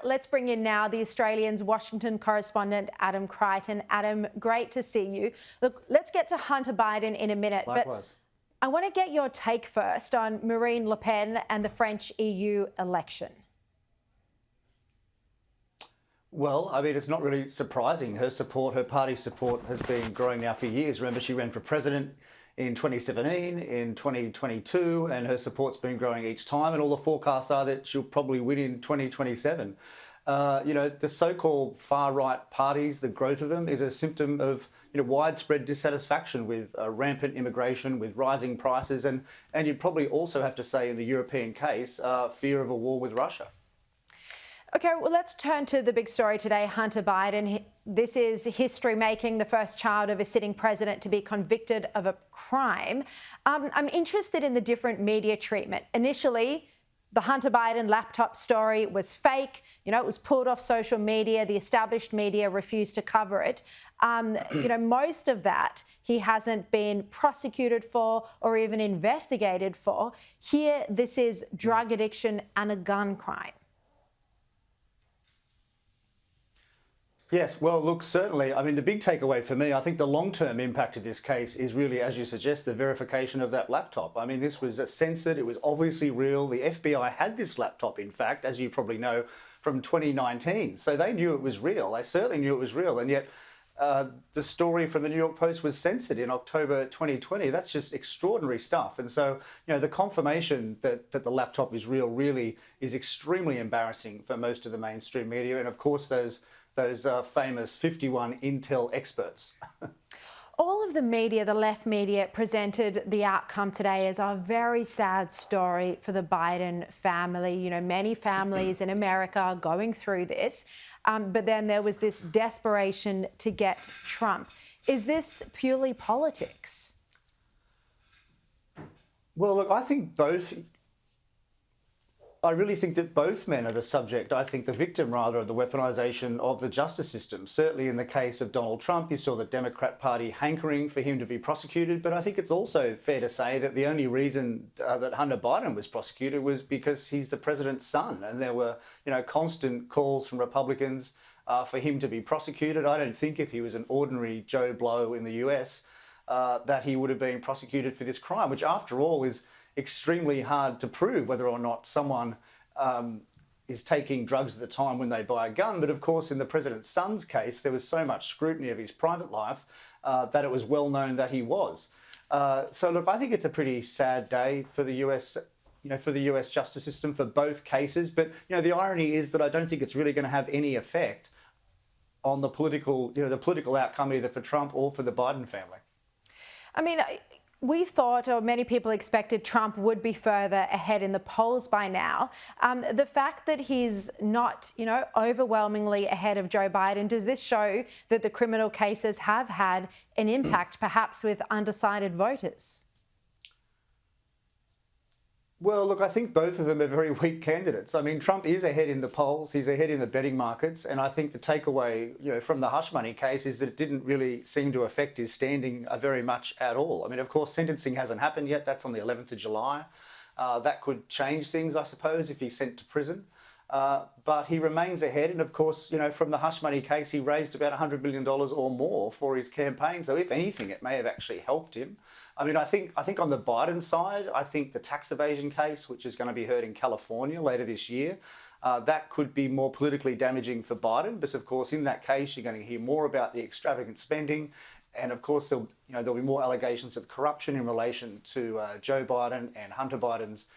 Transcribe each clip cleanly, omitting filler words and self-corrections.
Let's bring in now the Australian's Washington correspondent, Adam Creighton. Adam, great to see you. Look, let's get to Hunter Biden in a minute. Likewise. But I want to get your take first on Marine Le Pen and the French EU election. Well, I mean, it's not really surprising. Her party's support has been growing now for years. Remember, she ran for president in 2017, in 2022, and her support's been growing each time. And all the forecasts are that she'll probably win in 2027. The so-called far-right parties, the growth of them is a symptom of widespread dissatisfaction with rampant immigration, with rising prices, and you'd probably also have to say in the European case, fear of a war with Russia. OK, well, let's turn to the big story today, Hunter Biden. This is history making, the first child of a sitting president to be convicted of a crime. I'm interested in the different media treatment. Initially, the Hunter Biden laptop story was fake. It was pulled off social media. The established media refused to cover it. Most of that he hasn't been prosecuted for or even investigated for. Here, this is drug addiction and a gun crime. Yes, well, look, certainly. I mean, the big takeaway for me, I think the long-term impact of this case is really, as you suggest, the verification of that laptop. I mean, this was censored. It was obviously real. The FBI had this laptop, in fact, as you probably know, from 2019. So they knew it was real. They certainly knew it was real. And yet the story from the New York Post was censored in October 2020. That's just extraordinary stuff. And so, the confirmation that the laptop is real really is extremely embarrassing for most of the mainstream media. And of course, those famous 51 Intel experts. All of the media, the left media, presented the outcome today as a very sad story for the Biden family. Many families in America are going through this. But then there was this desperation to get Trump. Is this purely politics? Well, look, I really think that both men are the subject, I think the victim rather, of the weaponisation of the justice system. Certainly in the case of Donald Trump, you saw the Democrat Party hankering for him to be prosecuted. But I think it's also fair to say that the only reason that Hunter Biden was prosecuted was because he's the president's son. And there were, constant calls from Republicans for him to be prosecuted. I don't think if he was an ordinary Joe Blow in the US, that he would have been prosecuted for this crime, which after all is extremely hard to prove whether or not someone is taking drugs at the time when they buy a gun. But of course, in the president's son's case, there was so much scrutiny of his private life that it was well known that he was. So look, I think it's a pretty sad day for the US, for the US justice system for both cases. But the irony is that I don't think it's really going to have any effect on the political outcome either for Trump or for the Biden family. I mean, we thought, or many people expected, Trump would be further ahead in the polls by now. The fact that he's not, overwhelmingly ahead of Joe Biden, does this show that the criminal cases have had an impact, perhaps with undecided voters? Well, look, I think both of them are very weak candidates. I mean, Trump is ahead in the polls, he's ahead in the betting markets, and I think the takeaway, from the hush money case is that it didn't really seem to affect his standing very much at all. I mean, of course, sentencing hasn't happened yet. That's on the 11th of July. That could change things, I suppose, if he's sent to prison. But he remains ahead. And of course, from the hush money case, he raised about $100 million or more for his campaign. So if anything, it may have actually helped him. I mean, I think on the Biden side, I think the tax evasion case, which is going to be heard in California later this year, that could be more politically damaging for Biden. Because of course, in that case, you're going to hear more about the extravagant spending. And of course, there'll be more allegations of corruption in relation to Joe Biden and Hunter Biden's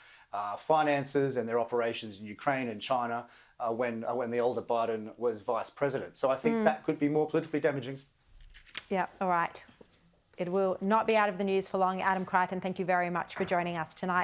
finances and their operations in Ukraine and China when the older Biden was vice president. So I think that could be more politically damaging. Yeah, all right. It will not be out of the news for long. Adam Creighton, thank you very much for joining us tonight.